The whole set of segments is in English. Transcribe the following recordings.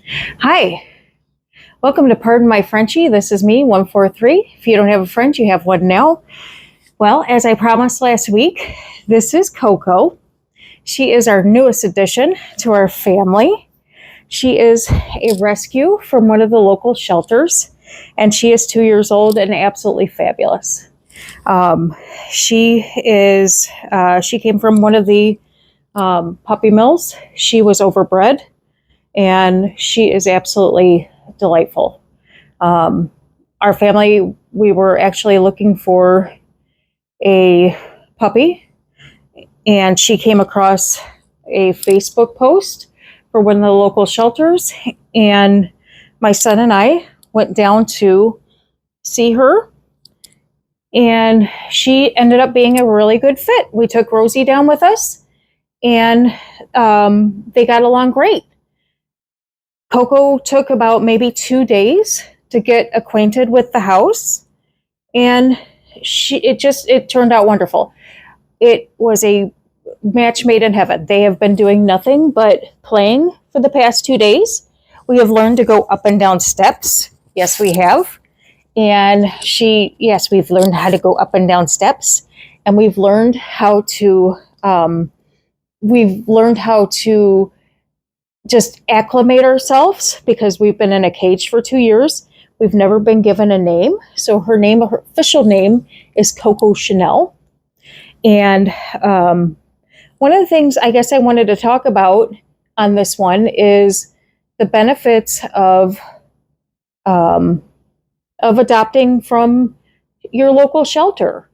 Hi, welcome to Pardon My Frenchie. This is me, 143. If you don't have a friend, you have one now. Well, as I promised last week, this is Coco. She is our newest addition to our family. She is a rescue from one of the local shelters, and she is 2 years old and absolutely fabulous. Um, she came from one of the puppy mills. She was overbred, and she is absolutely delightful. Um, our family, we were actually looking for a puppy, and she came across a Facebook post for one of the local shelters, and my son and I went down to see her, and she ended up being a really good fit. We took Rosie down with us, and they got along great. Coco took about maybe 2 days to get acquainted with the house, and it turned out wonderful. It was a match made in heaven. They have been doing nothing but playing for the past 2 days. We have learned to go up and down steps. Yes, we have. And we've learned how to go up and down steps, and we've learned how to just acclimate ourselves because we've been in a cage for 2 years. We've never been given a name. So her official name is Coco Chanel. And one of the things I guess I wanted to talk about on this one is the benefits of adopting from your local shelter.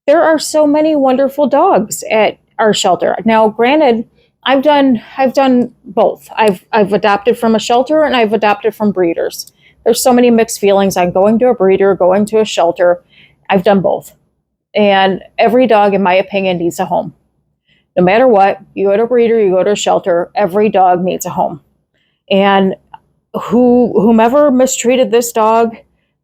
There are so many wonderful dogs at our shelter. Now, granted, I've done both. I've adopted from a shelter and I've adopted from breeders. There's so many mixed feelings on going to a breeder, going to a shelter. I've done both. And every dog, in my opinion, needs a home. No matter what, you go to a breeder, you go to a shelter, every dog needs a home. And whomever mistreated this dog,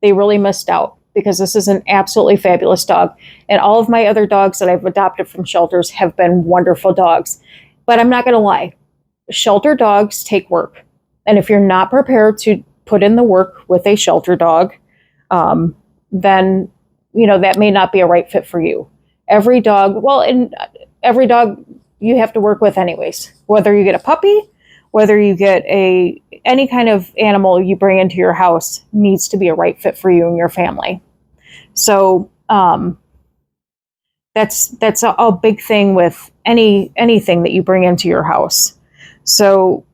they really missed out, because this is an absolutely fabulous dog. And all of my other dogs that I've adopted from shelters have been wonderful dogs. But I'm not going to lie, shelter dogs take work. And if you're not prepared to put in the work with a shelter dog, then, that may not be a right fit for you. Every dog, you have to work with anyways. Whether you get a puppy, whether you get any kind of animal you bring into your house, needs to be a right fit for you and your family. So, that's a big thing with anything that you bring into your house. So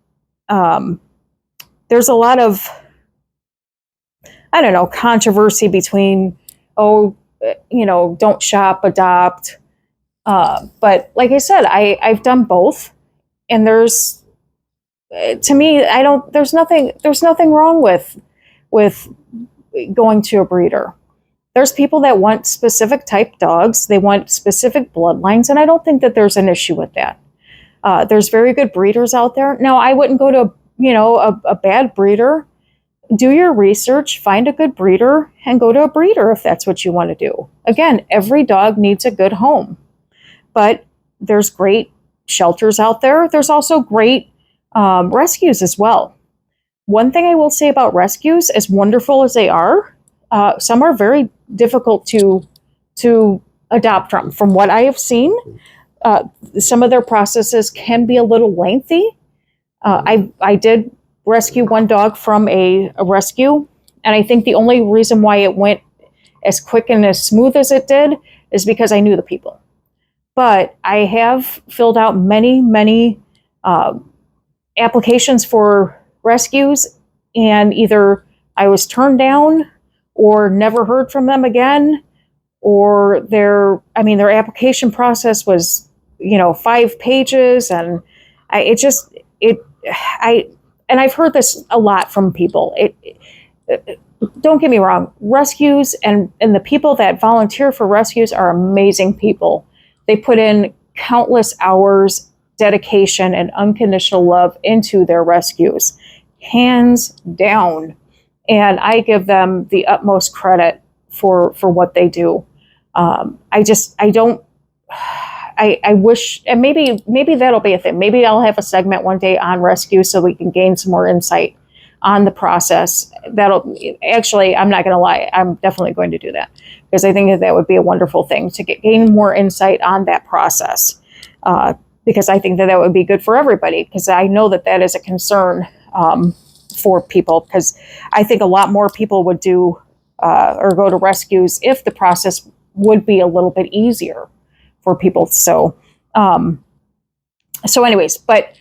there's a lot of, controversy between, don't shop, adopt. But like I said, I've done both, and there's nothing wrong with going to a breeder. There's people that want specific type dogs. They want specific bloodlines, and I don't think that there's an issue with that. There's very good breeders out there. Now, I wouldn't go to, a bad breeder. Do your research, find a good breeder, and go to a breeder if that's what you want to do. Again, every dog needs a good home, but there's great shelters out there. There's also great rescues as well. One thing I will say about rescues, as wonderful as they are, some are very difficult to adopt from. From what I have seen, some of their processes can be a little lengthy. I did rescue one dog from a rescue, and I think the only reason why it went as quick and as smooth as it did is because I knew the people. But I have filled out many applications for rescues, and either I was turned down or never heard from them again, or their application process was, 5 pages, and I've heard this a lot from people. Don't get me wrong, rescues and the people that volunteer for rescues are amazing people. They put in countless hours, dedication, and unconditional love into their rescues, hands down. And I give them the utmost credit for what they do. I wish, and maybe that'll be a thing. Maybe I'll have a segment one day on rescue so we can gain some more insight. on the process. That'll actually, I'm not going to lie, I'm definitely going to do that, because I think that that would be a wonderful thing to gain more insight on that process. Because I think that that would be good for everybody, because I know that that is a concern for people, because I think a lot more people would do or go to rescues if the process would be a little bit easier for people. So, anyways, but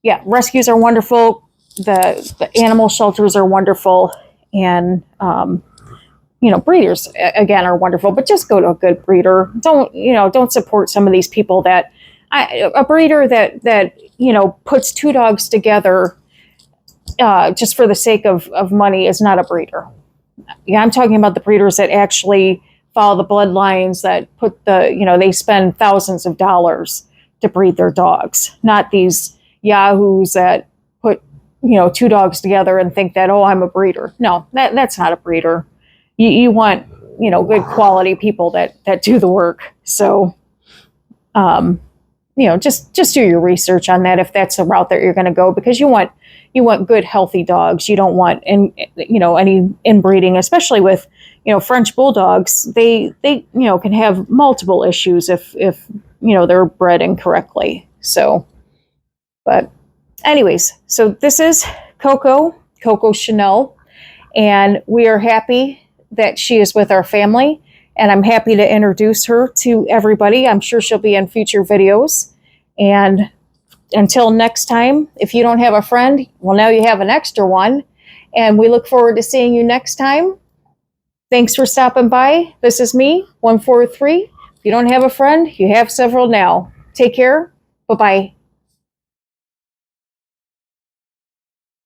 yeah, rescues are wonderful. The animal shelters are wonderful, and breeders again are wonderful. But just go to a good breeder. Don't support some of these people that a breeder that puts two dogs together just for the sake of money is not a breeder. Yeah, I'm talking about the breeders that actually follow the bloodlines, that put they spend thousands of dollars to breed their dogs, not these yahoos that put two dogs together and think that, oh, I'm a breeder. No, that's not a breeder. You want good quality people that do the work. So just do your research on that if that's the route that you're going to go, because you want good healthy dogs. You don't want any inbreeding, especially with French bulldogs. They can have multiple issues if they're bred incorrectly. So, but anyways, so this is Coco Chanel, and we are happy that she is with our family, and I'm happy to introduce her to everybody. I'm sure she'll be in future videos. And until next time, if you don't have a friend, well, now you have an extra one, and we look forward to seeing you next time. Thanks for stopping by. This is me, 143. If you don't have a friend, you have several now. Take care. Bye-bye.